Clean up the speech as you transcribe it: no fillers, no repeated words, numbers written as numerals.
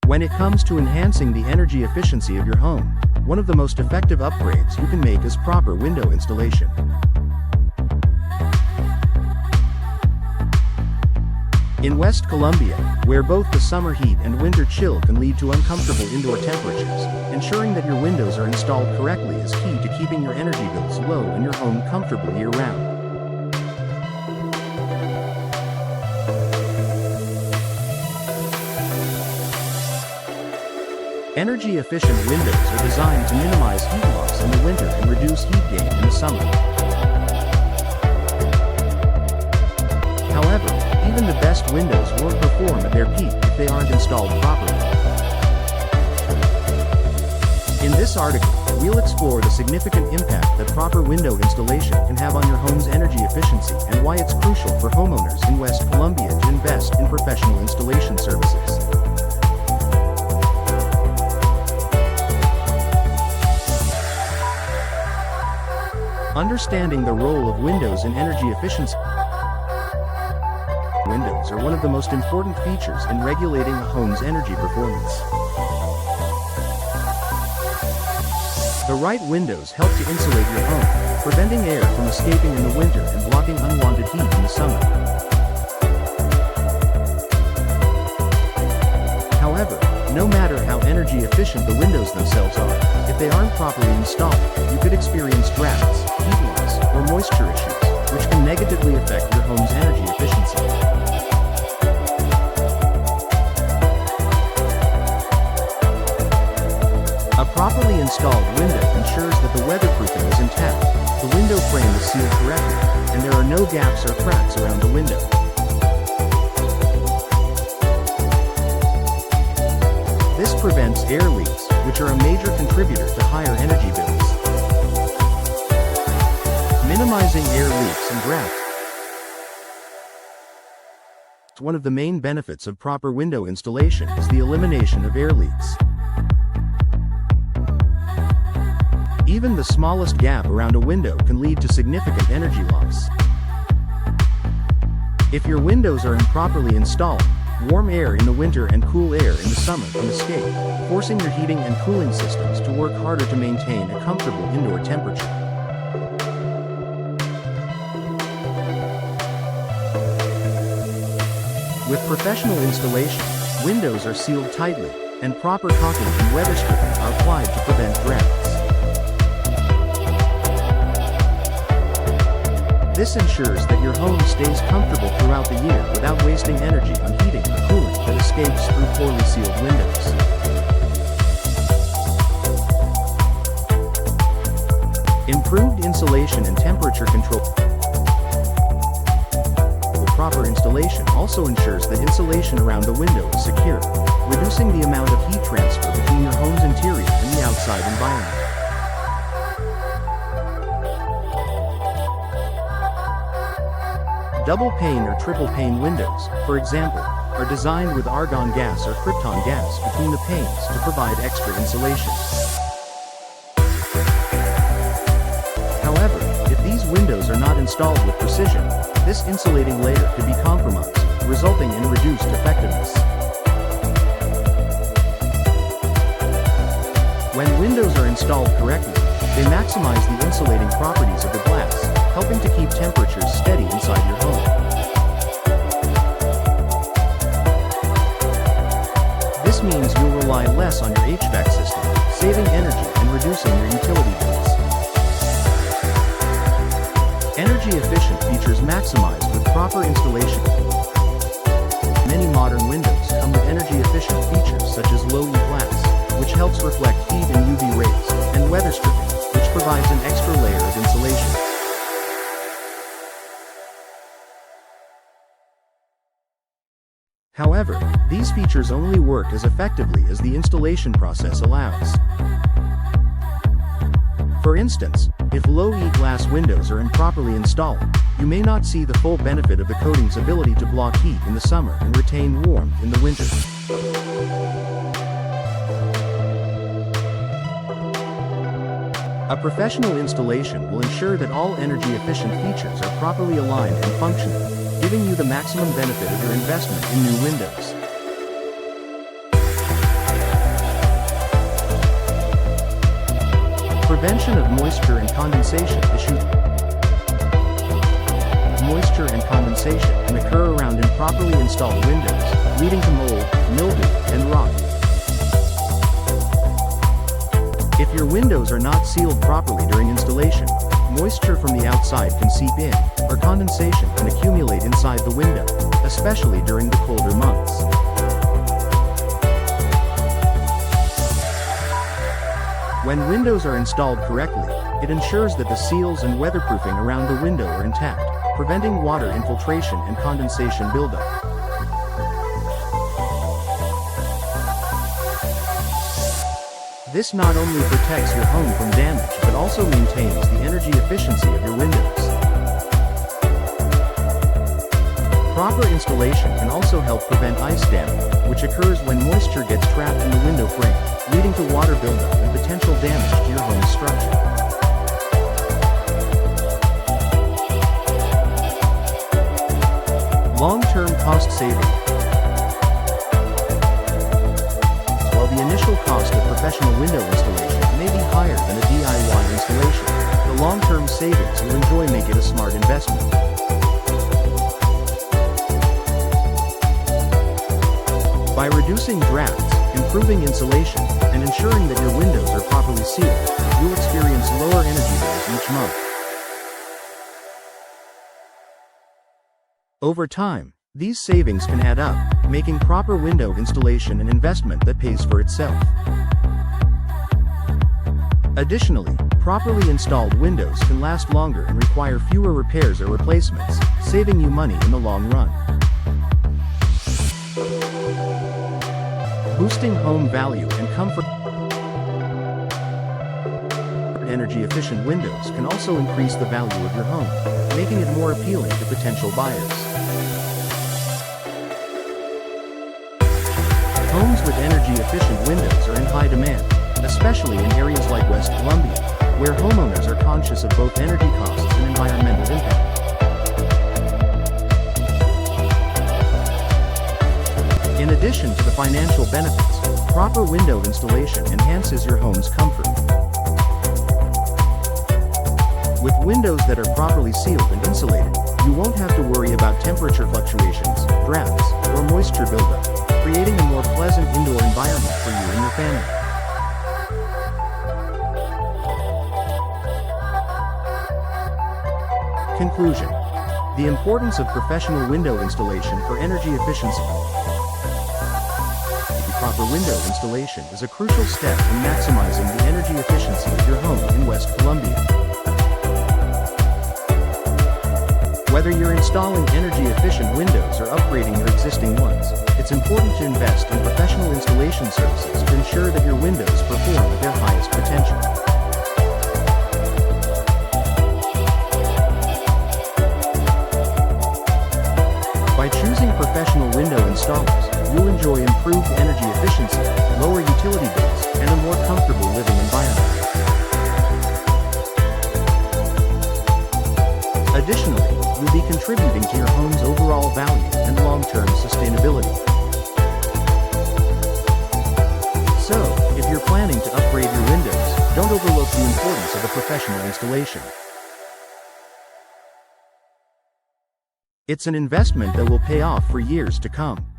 When it comes to enhancing the energy efficiency of your home, one of the most effective upgrades you can make is proper window installation. In West Colombia, where both the summer heat and winter chill can lead to uncomfortable indoor temperatures, ensuring that your windows are installed correctly is key to keeping your energy bills low and your home comfortable year-round. Energy-efficient windows are designed to minimize heat loss in the winter and reduce heat gain in the summer. However, even the best windows won't perform at their peak if they aren't installed properly. In this article, we'll explore the significant impact that proper window installation can have on your home's energy efficiency and why it's crucial for homeowners in West Colombia to invest in professional installation services. Understanding the role of windows in energy efficiency. Windows are one of the most important features in regulating a home's energy performance. The right windows help to insulate your home, preventing air from escaping in the winter and blocking unwanted heat in the summer. However, no matter how energy efficient the windows themselves are, if they aren't properly installed, you could experience drafts, heat loss, or moisture issues, which can negatively affect your home's energy efficiency. A properly installed window ensures that the weatherproofing is intact, the window frame is sealed correctly, and there are no gaps or cracks around the window. This prevents air leaks, which are a major contributor to higher energy bills. Minimizing air leaks and drafts. One of the main benefits of proper window installation is the elimination of air leaks. Even the smallest gap around a window can lead to significant energy loss. If your windows are improperly installed, warm air in the winter and cool air in the summer can escape, forcing your heating and cooling systems to work harder to maintain a comfortable indoor temperature. With professional installation, windows are sealed tightly, and proper caulking and weather stripping are applied to prevent drafts. This ensures that your home stays comfortable throughout the year without wasting energy on heating or cooling that escapes through poorly sealed windows. Improved insulation and temperature control. The proper installation also ensures that insulation around the window is secure, reducing the amount of heat transfer between your home's interior and the outside environment. Double pane or triple pane windows, for example, are designed with argon gas or krypton gas between the panes to provide extra insulation. However, if these windows are not installed with precision, this insulating layer could be compromised, resulting in reduced effectiveness. When windows are installed correctly, they maximize the insulating properties of the glass, helping to keep temperatures steady inside your home. This means you'll rely less on your HVAC system, saving energy and reducing your utility bills. Energy-efficient features maximized with proper installation. Many modern windows come with energy-efficient features such as low-E glass, which helps reflect heat and UV rays, and weather stripping, which provides an extra layer of insulation. However, these features only work as effectively as the installation process allows. For instance, if low-E glass windows are improperly installed, you may not see the full benefit of the coating's ability to block heat in the summer and retain warmth in the winter. A professional installation will ensure that all energy-efficient features are properly aligned and functioning, giving you the maximum benefit of your investment in new windows. Prevention of moisture and condensation issues. Moisture and condensation can occur around improperly installed windows, leading to mold, mildew, and rot. If your windows are not sealed properly during installation, moisture from the outside can seep in, or condensation can accumulate inside the window, especially during the colder months. When windows are installed correctly, it ensures that the seals and weatherproofing around the window are intact, preventing water infiltration and condensation buildup. This not only protects your home from damage but also maintains the energy efficiency of your windows. Proper installation can also help prevent ice damage, which occurs when moisture gets trapped in the window frame, leading to water buildup and potential damage to your home's structure. Long-term cost saving. While the initial cost of professional window installation may be higher than a DIY installation, the long-term savings you'll enjoy make it a smart investment. By reducing drafts, improving insulation, and ensuring that your windows are properly sealed, you'll experience lower energy bills each month. Over time, these savings can add up, making proper window installation an investment that pays for itself. Additionally, properly installed windows can last longer and require fewer repairs or replacements, saving you money in the long run. Boosting home value and comfort. Energy-efficient windows can also increase the value of your home, making it more appealing to potential buyers. Homes with energy-efficient windows are in high demand, especially in areas like West Columbia, where homeowners are conscious of both energy costs and environmental impact. In addition to the financial benefits, proper window installation enhances your home's comfort. With windows that are properly sealed and insulated, you won't have to worry about temperature fluctuations, drafts, or moisture buildup, creating a more pleasant indoor environment for you and your family. Conclusion: the importance of professional window installation for energy efficiency. Proper window installation is a crucial step in maximizing the energy efficiency of your home in West Columbia. Whether you're installing energy-efficient windows or upgrading your existing ones, it's important to invest in professional installation services to ensure that your windows perform at their highest potential. By choosing professional window installers, you'll enjoy improved energy efficiency, lower utility bills, and a more comfortable living environment. Additionally, you'll be contributing to your home's overall value and long-term sustainability. So, if you're planning to upgrade your windows, don't overlook the importance of a professional installation. It's an investment that will pay off for years to come.